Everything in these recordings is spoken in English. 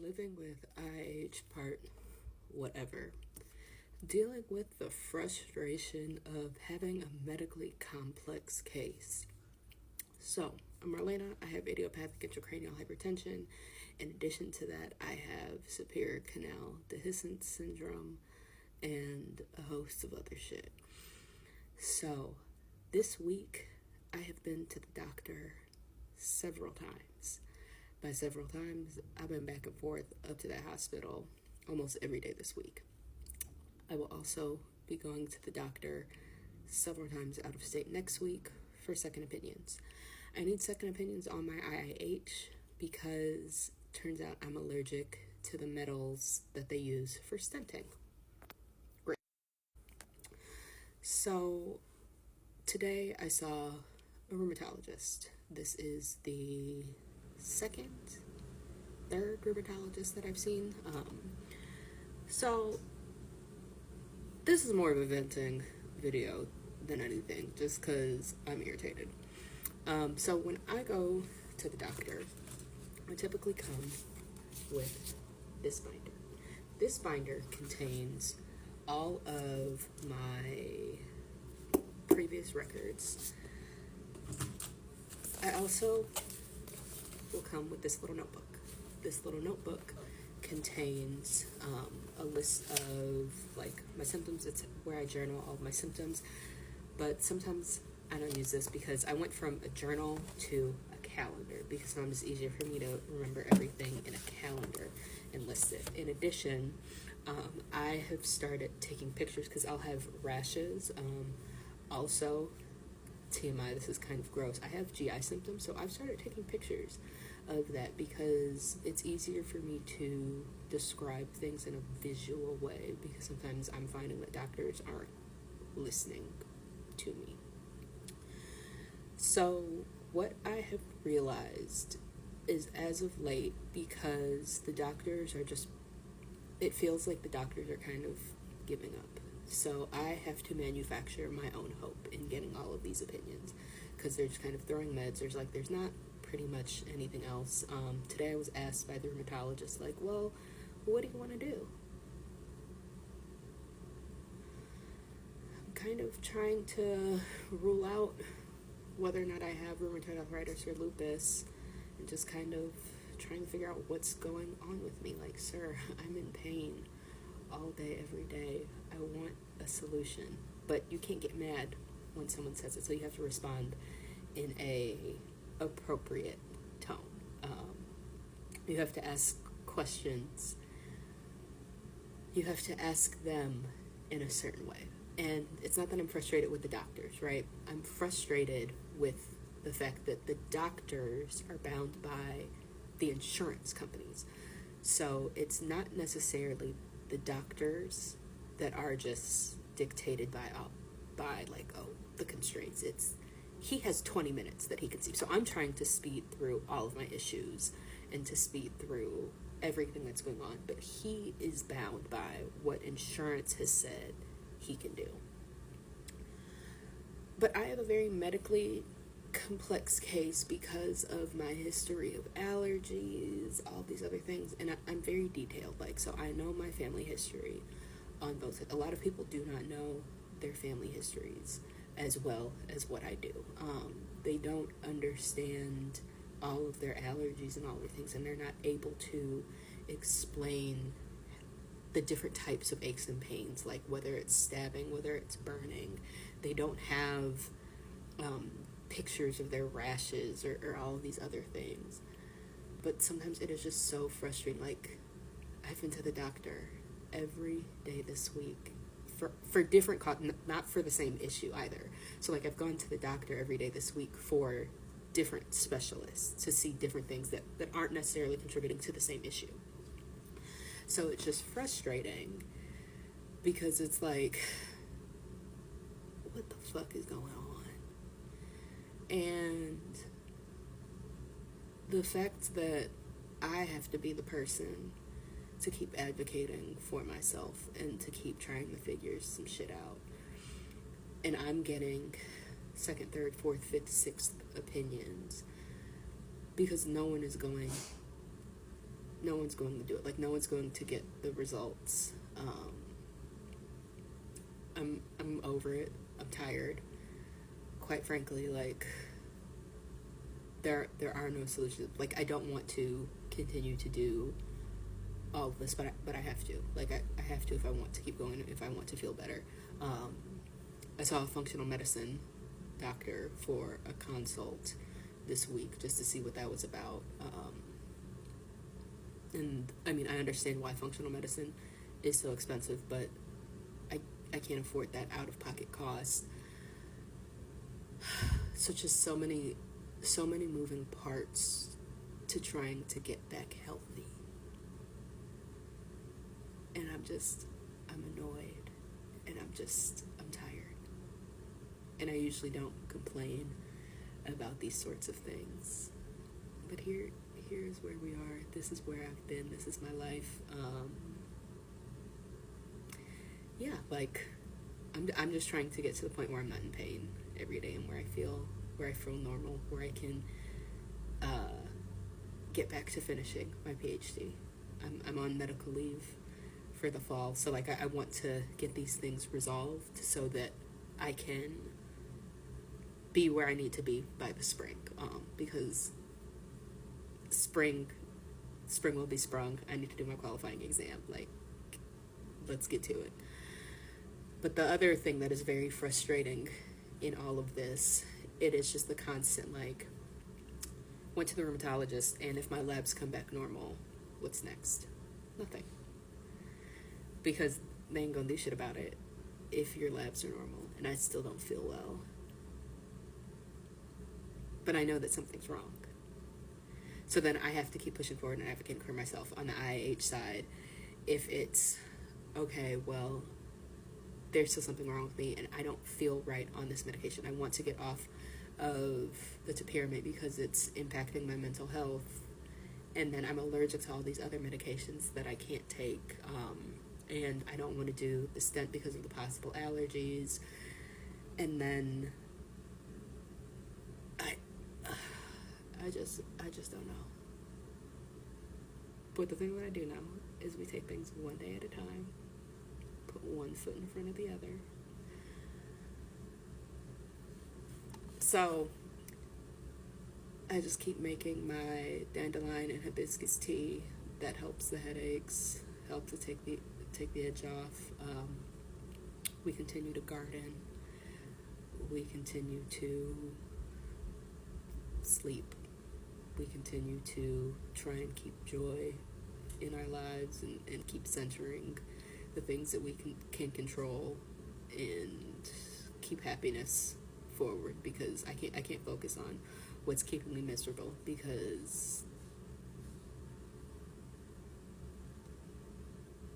Living with IH part whatever. Dealing with the frustration of having a medically complex case. So, I'm Marlena. I have idiopathic intracranial hypertension. In addition to that, I have superior canal dehiscence syndrome and a host of other shit. So, this week, I have been to the doctor several times. By several times, I've been back and forth up to that hospital almost every day this week. I will also be going to the doctor several times out of state next week for second opinions. I need second opinions on my IIH because turns out I'm allergic to the metals that they use for stenting. Great. So today I saw a rheumatologist. This is the third rheumatologist that I've seen. So this is more of a venting video than anything, just because I'm irritated. So when I go to the doctor, I typically come with this binder. This binder contains all of my previous records. I also will come with this little notebook. This little notebook contains a list of my symptoms. It's where I journal all of my symptoms, but sometimes I don't use this because I went from a journal to a calendar because sometimes it's easier for me to remember everything in a calendar and list it. In addition, I have started taking pictures because I'll have rashes. Also, TMI, this is kind of gross, I have GI symptoms, so I've started taking pictures of that because it's easier for me to describe things in a visual way, because sometimes I'm finding that doctors aren't listening to me. So what I have realized is, as of late, because the doctors are just, it feels like the doctors are kind of giving up. So I have to manufacture my own hope in getting all of these opinions, because they're just kind of throwing meds. There's not pretty much anything else. Today I was asked by the rheumatologist, well, what do you want to do? I'm kind of trying to rule out whether or not I have rheumatoid arthritis or lupus, and just kind of trying to figure out what's going on with me. Sir, I'm in pain all day, every day. I want a solution. But you can't get mad when someone says it, so you have to respond in a appropriate tone. You have to ask questions. You have to ask them in a certain way. And it's not that I'm frustrated with the doctors, right? I'm frustrated with the fact that the doctors are bound by the insurance companies. So it's not necessarily the doctors that are just dictated by the constraints. It's he has 20 minutes that he can see. So I'm trying to speed through all of my issues and to speed through everything that's going on, but he is bound by what insurance has said he can do. But I have a very medically complex case because of my history of allergies, all these other things, and I'm very detailed. So I know my family history on both sides. A lot of people do not know their family histories as well as what I do. They don't understand all of their allergies and all the things, and they're not able to explain the different types of aches and pains, whether it's stabbing, whether it's burning. They don't have pictures of their rashes or all of these other things. But sometimes it is just so frustrating. I've been to the doctor every day this week for different not for the same issue either. So I've gone to the doctor every day this week for different specialists to see different things that aren't necessarily contributing to the same issue. So it's just frustrating because it's what the fuck is going on? And the fact that I have to be the person to keep advocating for myself and to keep trying to figure some shit out. And I'm getting second, third, fourth, fifth, sixth opinions because no one is going no one's going to do it. Like, no one's going to get the results. I'm over it. I'm tired. Quite frankly, like, there are no solutions. Like, I don't want to continue to do all of this, but I have to. Like, I have to if I want to keep going, if I want to feel better. I saw a functional medicine doctor for a consult this week just to see what that was about. And I mean, I understand why functional medicine is so expensive, but I can't afford that out-of-pocket cost. So just so many moving parts to trying to get back healthy. And I'm annoyed, and I'm tired. And I usually don't complain about these sorts of things. But here's where we are. This is where I've been. This is my life. Yeah, like, I'm just trying to get to the point where I'm not in pain every day, and where I feel normal, where I can get back to finishing my PhD. I'm on medical leave for the fall, so like I want to get these things resolved so that I can be where I need to be by the spring, because spring will be sprung. I need to do my qualifying exam. Like, let's get to it. But the other thing that is very frustrating in all of this, it is just the constant, like, went to the rheumatologist, and if my labs come back normal, what's next? Nothing. Because they ain't gonna do shit about it if your labs are normal, and I still don't feel well. But I know that something's wrong. So then I have to keep pushing forward and advocating for myself on the IAH side. If it's, okay, well, there's still something wrong with me, and I don't feel right on this medication. I want to get off of the topiramate because it's impacting my mental health, and then I'm allergic to all these other medications that I can't take, and I don't want to do the stent because of the possible allergies, and then I just don't know. But the thing that I do know is we take things one day at a time, put one foot in front of the other. So I just keep making my dandelion and hibiscus tea that helps the headaches, helps to take the edge off. We continue to garden. We continue to sleep. We continue to try and keep joy in our lives, and keep centering the things that we can control, and keep happiness forward, because I can't focus on what's keeping me miserable, because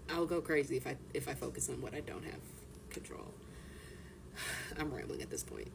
I'll go crazy if I focus on what I don't have control. I'm rambling at this point.